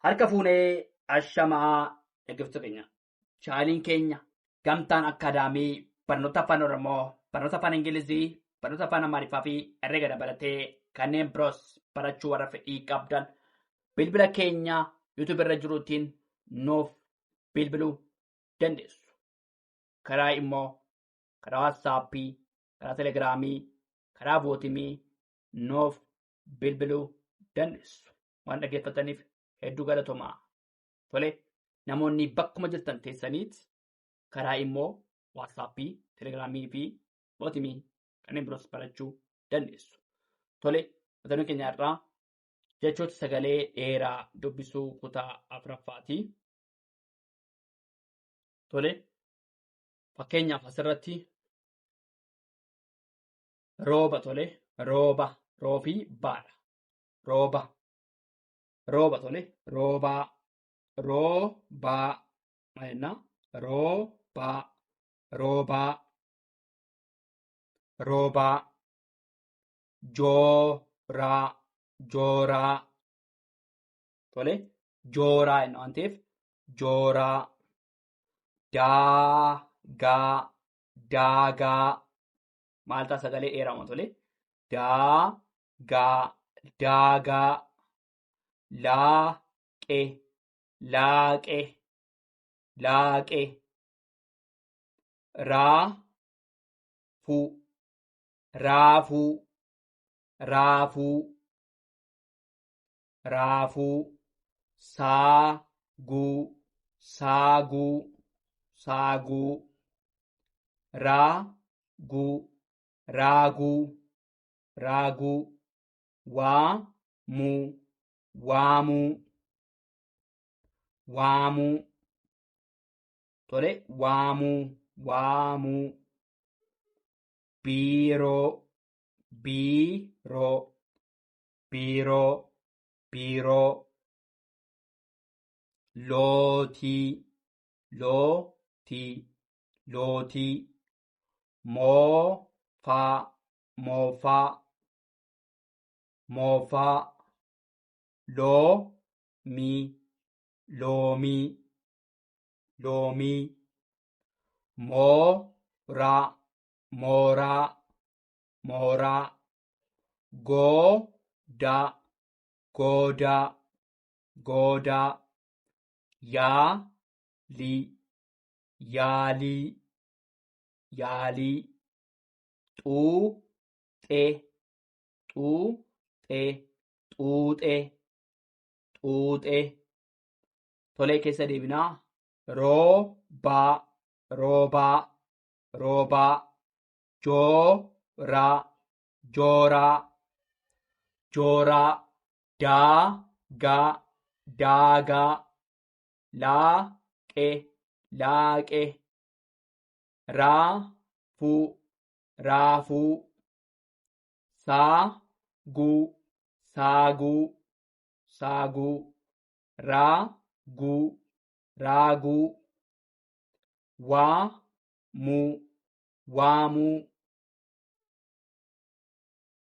Harka fuunee ashamaa dhaggeeffattoota keenya. Chaaliin keenya gamtaan akkaadaamii barnoota afaan Oromoo, barnoota afaan Ingilizii, barnoota afaan Amaariffaa fi herrega dabalatee kanneen biroos barachuu warra fedhii qabdan bilbila keenya yuutuubii irra jiruutiin nuuf bilbiluu dandeessu. Karaa immoo karaa waatsaappii, karaa telegiraamii, karaa vootimii nuuf bilbiluu dandeessu. Waan dhaggeeffataniif hedduu galatoomaa. Tole namoonni bakkuma jirtan teessaniit karaa immoo waatsaappii, telegiraamii fi vootimii kanneen biroos barachuu dandeessu. Tole mata dureen keenya irraa jechoota sagalee dheeraa dubbisuu kutaa 4ffaati. Tole fakkeenyaaf asirratti rooba tole rooba roofi baadha. Rooba tole roobaa roobaa maal roobaa jooraa tole jooraa inni waan ta'eef jooraa daagaa maal ta'a sagalee dheeraama tole daagaa laaqee raafuu saaguu raaguu waamuu tole waamuu biiroo lootii moofaa loomii mooraa goodaa yaalii xuuxee tolee keessa deebinaa roobaa jooraa daagaa laaqee raafuu saaguu raaguu waamuu biiroo lootii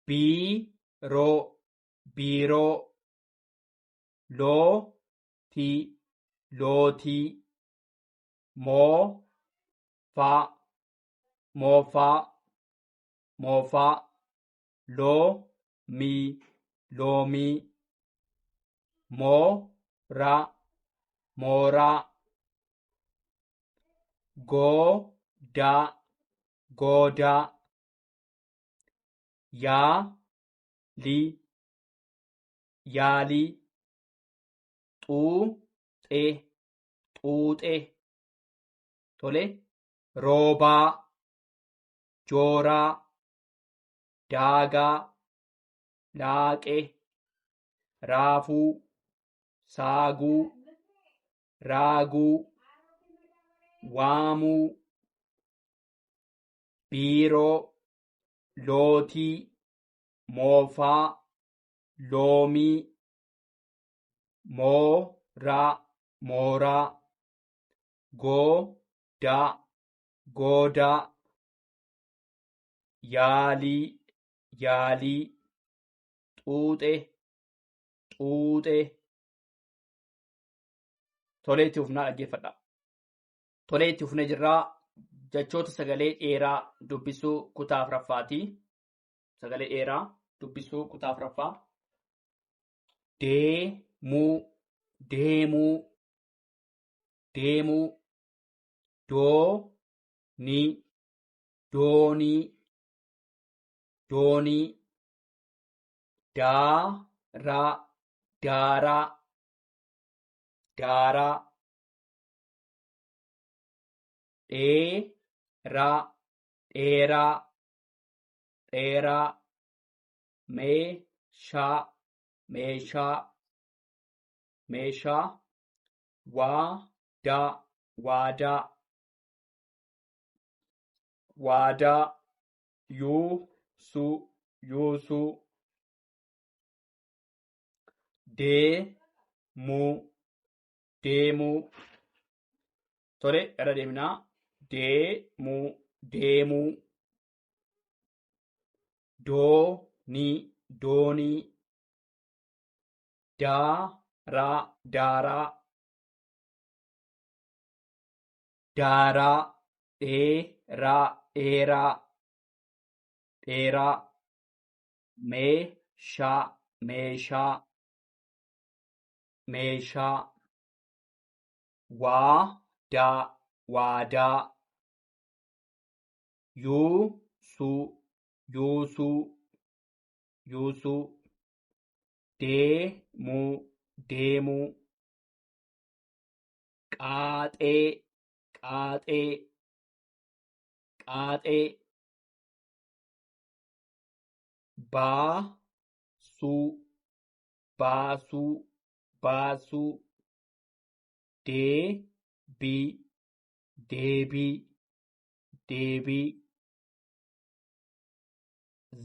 moofaa loomii mooraa goodaa yaalii xuuxee tole roobaa jooraa daagaa laaqee raafuu saaguu raaguu waamuu biiroo lootii moofaa loomii mooraa goodaa yaalii xuuxee Tolee itti fufnaa dhaggeeffadha. Tolee itti fufnee jirraa jechoota sagalee dheeraa dubbisuu kutaa afuraffaati. Sagalee dheeraa dubbisuu kutaa afuraffaa. Deemuu, deemuu, deemuu. Doonii, doonii, doonii. Daaraa, daaraa, daaraa. Dheeraa, dheeraa, dheeraa. Meeshaa, meeshaa, meeshaa. Waadaa, waadaa, waadaa. Yuusuu, yuusuu. Deemuu, deemuu. Tole irra deemnaa. Deemuu, deemuu. Doonii, doonii. Daaraa, daaraa. Daaraa. Dheeraa, dheeraa, dheeraa. Meeshaa, meeshaa, meeshaa. Waadaa, waadaa. Yuusuu, yuusuu, yuusuu. Deemuu, deemuu. Qaaxee, qaaxee, qaaxee. Baasuu, baasuu, baasuu. Deebii, deebii, deebii.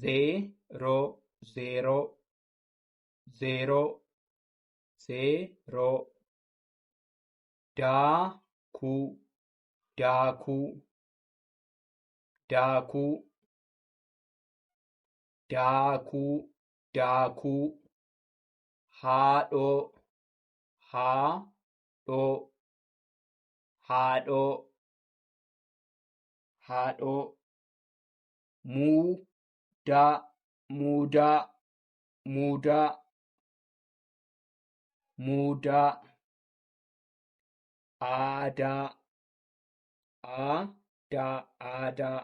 Zeeroo, zeeroo, zeeroo, zeeroo. Daakuu, daakuu, daakuu. Daakuu, daakuu. Haadhoo, haadhoo, haadhoo, haadhoo. Muudaa, muudaa, muudaa, muudaa. Aadaa, aadaa, aadaa.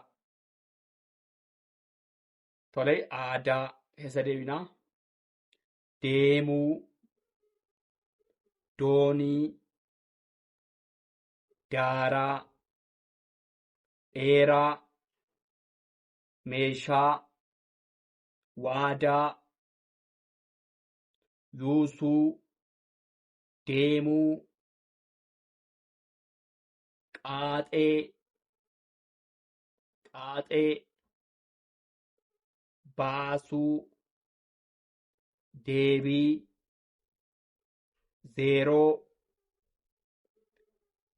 Tole aadaa keessa deebinaa. Deemuu, doonii. Daaraa, dheeraa. Meeshaa. Waadaa. Yuusuu. Deemuu. Qaaxee, qaaxee. Baasuu. Deebii. Zeeroo.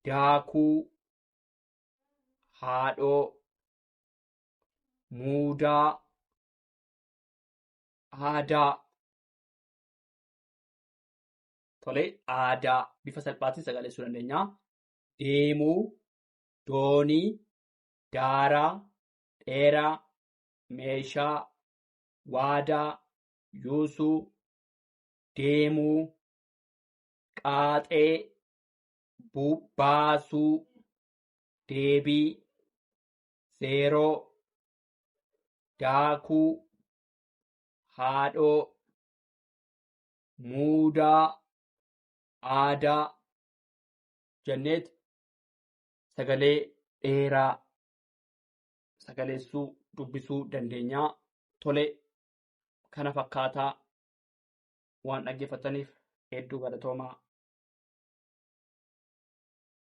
Daakuu. Haadhoo. Muudaa. Aadaa. Tole aadaa bifa salphaatiin sagaleessuu dandeenya. Deemuu, doonii, daaraa, dheeraa, meeshaa, waadaa, yuusuu. Deemuu. Qaaxee. Baasuu. Deebii. Zeeroo. Daakuu. Haadhoo. Muudaa. Aadaa jenneet sagalee dheeraa sagaleessuu dubbisuu dandeenyaa. Tole kana fakkaataa waan dhaggeeffataniif hedduu galatoomaa.